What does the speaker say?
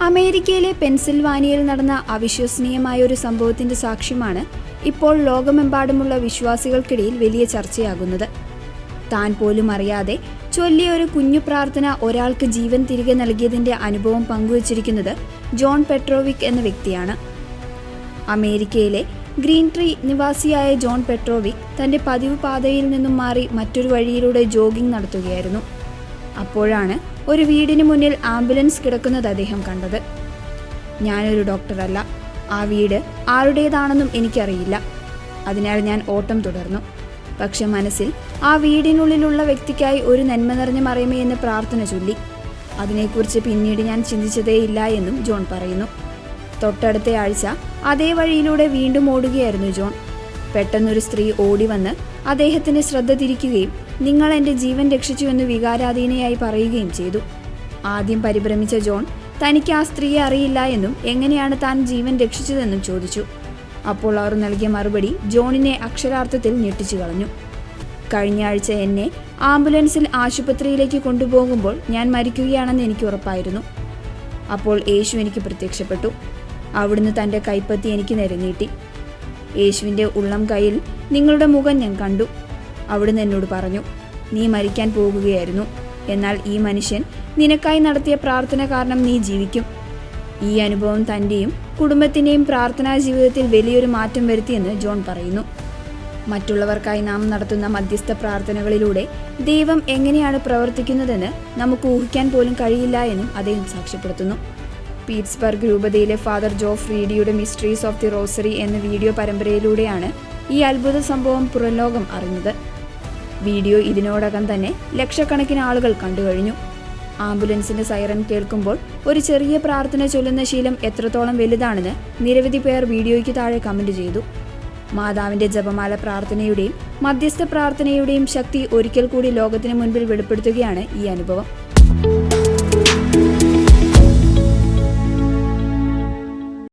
അമേരിക്കയിലെ പെൻസിൽവാനിയയിൽ നടന്ന അവിശ്വസനീയമായ ഒരു സംഭവത്തിന്റെ സാക്ഷ്യമാണ് ഇപ്പോൾ ലോകമെമ്പാടുമുള്ള വിശ്വാസികൾക്കിടയിൽ വലിയ ചർച്ചയാകുന്നത്. താൻ പോലും അറിയാതെ ചൊല്ലിയ ഒരു കുഞ്ഞു പ്രാർത്ഥന ഒരാൾക്ക് ജീവൻ തിരികെ നൽകിയതിന്റെ അനുഭവം പങ്കുവച്ചിരിക്കുന്നത് ജോൺ പെട്രോവിക് എന്ന വ്യക്തിയാണ്. അമേരിക്കയിലെ ഗ്രീൻ ട്രീ നിവാസിയായ ജോൺ പെട്രോവിക് തന്റെ പതിവ് പാതയിൽ നിന്നും മാറി മറ്റൊരു വഴിയിലൂടെ ജോഗിംഗ് നടത്തുകയായിരുന്നു. അപ്പോഴാണ് ഒരു വീടിന് മുന്നിൽ ആംബുലൻസ് കിടക്കുന്നത് അദ്ദേഹം കണ്ടത്. ഞാനൊരു ഡോക്ടറല്ല, ആ വീട് ആരുടേതാണെന്നും എനിക്കറിയില്ല. അതിനാൽ ഞാൻ ഓട്ടം തുടർന്നു. പക്ഷെ മനസ്സിൽ ആ വീടിനുള്ളിലുള്ള വ്യക്തിക്കായി ഒരു നന്മ നിറഞ്ഞ മറിയമേ എന്ന് പ്രാർത്ഥന ചൊല്ലി. അതിനെക്കുറിച്ച് പിന്നീട് ഞാൻ ചിന്തിച്ചതേയില്ല എന്നും ജോൺ പറയുന്നു. തൊട്ടടുത്ത ആഴ്ച അതേ വഴിയിലൂടെ വീണ്ടും ഓടുകയായിരുന്നു ജോൺ. പെട്ടെന്നൊരു സ്ത്രീ ഓടി വന്ന് അദ്ദേഹത്തിന് ശ്രദ്ധ തിരിക്കുകയും നിങ്ങൾ എൻ്റെ ജീവൻ രക്ഷിച്ചു എന്ന് വികാരാധീനയായി പറയുകയും ചെയ്തു. ആദ്യം പരിഭ്രമിച്ച ജോൺ തനിക്ക് ആ സ്ത്രീയെ അറിയില്ല എന്നും എങ്ങനെയാണ് താൻ ജീവൻ രക്ഷിച്ചതെന്നും ചോദിച്ചു. അപ്പോൾ അവർ നൽകിയ മറുപടി ജോണിനെ അക്ഷരാർത്ഥത്തിൽ ഞെട്ടിച്ചു കളഞ്ഞു. കഴിഞ്ഞ ആഴ്ച എന്നെ ആംബുലൻസിൽ ആശുപത്രിയിലേക്ക് കൊണ്ടുപോകുമ്പോൾ ഞാൻ മരിക്കുകയാണെന്ന് എനിക്ക് ഉറപ്പായിരുന്നു. അപ്പോൾ യേശു എനിക്ക് പ്രത്യക്ഷപ്പെട്ടു. അവിടുന്ന് തൻ്റെ കൈപ്പത്തി എനിക്ക് നേരെ നീട്ടി. യേശുവിൻ്റെ ഉള്ളം കൈയിൽ നിങ്ങളുടെ മുഖം ഞാൻ കണ്ടു. അവിടുന്ന് എന്നോട് പറഞ്ഞു, നീ മരിക്കാൻ പോകുകയായിരുന്നു, എന്നാൽ ഈ മനുഷ്യൻ നിനക്കായി നടത്തിയ പ്രാർത്ഥന കാരണം നീ ജീവിക്കും. ഈ അനുഭവം തൻ്റെയും കുടുംബത്തിൻ്റെയും പ്രാർത്ഥനാ ജീവിതത്തിൽ വലിയൊരു മാറ്റം വരുത്തിയെന്ന് ജോൺ പറയുന്നു. മറ്റുള്ളവർക്കായി നാം നടത്തുന്ന മധ്യസ്ഥ പ്രാർത്ഥനകളിലൂടെ ദൈവം എങ്ങനെയാണ് പ്രവർത്തിക്കുന്നതെന്ന് നമുക്ക് ഊഹിക്കാൻ പോലും കഴിയില്ല എന്നും അദ്ദേഹം സാക്ഷ്യപ്പെടുത്തുന്നു. പീറ്റ്സ്ബർഗ് രൂപതയിലെ ഫാദർ ജോഫ് റീഡിയുടെ മിസ്റ്ററീസ് ഓഫ് ദി റോസറി എന്ന വീഡിയോ പരമ്പരയിലൂടെയാണ് ഈ അത്ഭുത സംഭവം പുറംലോകം അറിഞ്ഞത്. വീഡിയോ ഇതിനോടകം തന്നെ ലക്ഷക്കണക്കിന് ആളുകൾ കണ്ടുകഴിഞ്ഞു. ആംബുലൻസിന്റെ സൈറൻ കേൾക്കുമ്പോൾ ഒരു ചെറിയ പ്രാർത്ഥന ചൊല്ലുന്ന ശീലം എത്രത്തോളം വലുതാണെന്ന് നിരവധി പേർ വീഡിയോയ്ക്ക് താഴെ കമന്റ് ചെയ്തു. മാതാവിന്റെ ജപമാല പ്രാർത്ഥനയുടെയും മധ്യസ്ഥ പ്രാർത്ഥനയുടെയും ശക്തി ഒരിക്കൽ കൂടി ലോകത്തിന് മുൻപിൽ വെളിപ്പെടുത്തുകയാണ് ഈ അനുഭവം.